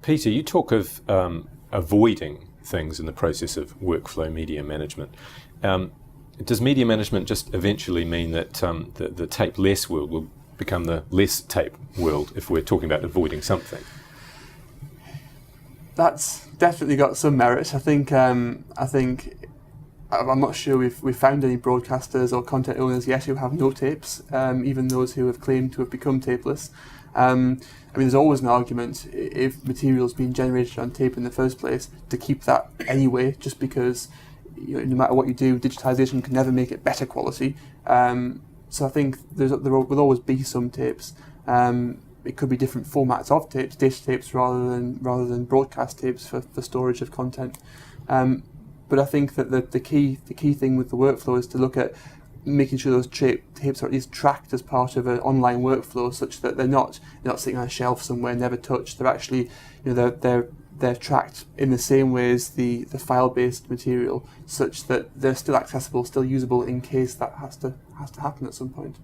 Peter, you talk of avoiding things in the process of workflow media management. Does media management just eventually mean that the tape-less world will become the less tape world if we're talking about avoiding something? That's definitely got some merit. I think I'm not sure we've found any broadcasters or content owners yet who have no tapes, even those who have claimed to have become tapeless. There's always an argument, if material's being generated on tape in the first place, to keep that anyway, just because no matter what you do, digitization can never make it better quality. So I think there will always be some tapes. It could be different formats of tapes, data tapes rather than broadcast tapes for storage of content. But I think that the key thing with the workflow is to look at making sure those tapes are at least tracked as part of an online workflow, such that they're not sitting on a shelf somewhere, never touched. They're actually, they're tracked in the same way as the file-based material, such that they're still accessible, still usable in case that has to happen at some point.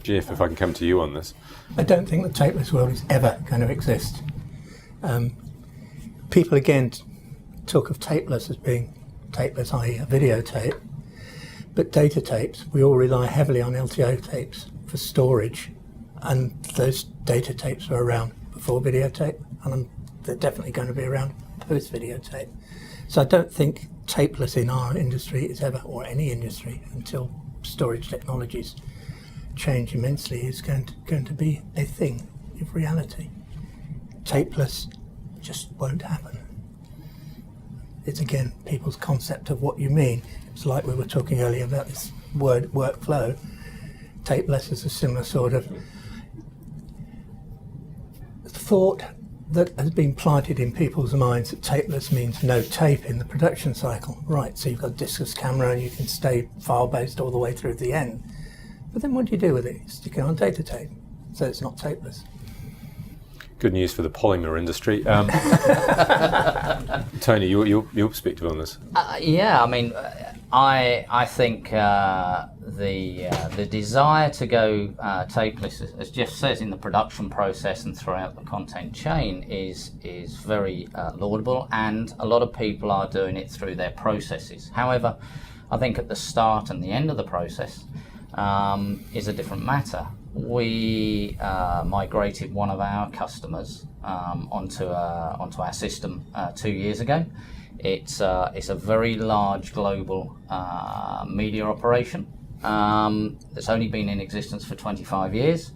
Jeff, if I can come to you on this. I don't think the tapeless world is ever going to exist. People again talk of tapeless as being tapeless, i.e. a videotape, but data tapes, we all rely heavily on LTO tapes for storage, and those data tapes were around before videotape, and they're definitely going to be around post-videotape. So I don't think tapeless in our industry is ever, or any industry, until storage technologies change immensely, is going to be a thing of reality. Tapeless just won't happen. It's again people's concept of what you mean. It's like we were talking earlier about this word workflow. Tapeless is a similar sort of thought that has been planted in people's minds that tapeless means no tape in the production cycle. Right, so you've got a discless camera and you can stay file-based all the way through to the end. But then what do you do with it? You stick it on data tape, so it's not tapeless. Good news for the polymer industry. Tony, your perspective on this? I think the desire to go tapeless, as Jeff says, in the production process and throughout the content chain is very laudable, and a lot of people are doing it through their processes. However, I think at the start and the end of the process is a different matter. We migrated one of our customers onto our system 2 years ago. It's a very large global media operation that's only been in existence for 25 years,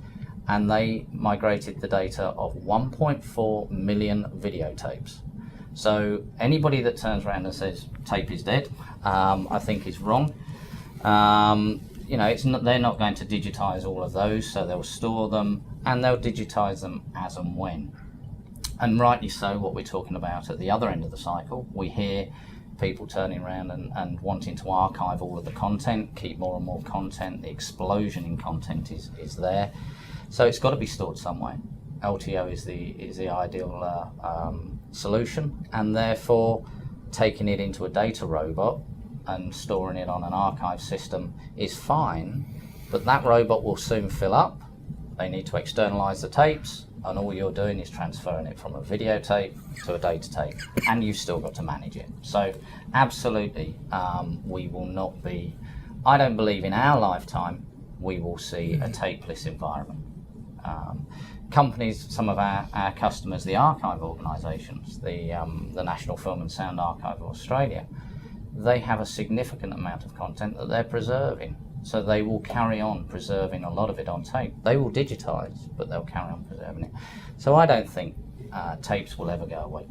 and they migrated the data of 1.4 million videotapes. So anybody that turns around and says tape is dead, I think is wrong. They're not going to digitize all of those, so they'll store them and they'll digitize them as and when. And rightly so, what we're talking about at the other end of the cycle, we hear people turning around and wanting to archive all of the content, keep more and more content. The explosion in content is there, so it's got to be stored somewhere. LTO is the ideal solution, and therefore taking it into a data robot and storing it on an archive system is fine, but that robot will soon fill up. They need to externalize the tapes, and all you're doing is transferring it from a videotape to a data tape, and you've still got to manage it. So absolutely, we will not be, I don't believe in our lifetime we will see a tapeless environment. Companies, some of our customers, the archive organisations, the National Film and Sound Archive of Australia, they have a significant amount of content that they're preserving. So they will carry on preserving a lot of it on tape. They will digitise, but they'll carry on preserving it. So I don't think tapes will ever go away.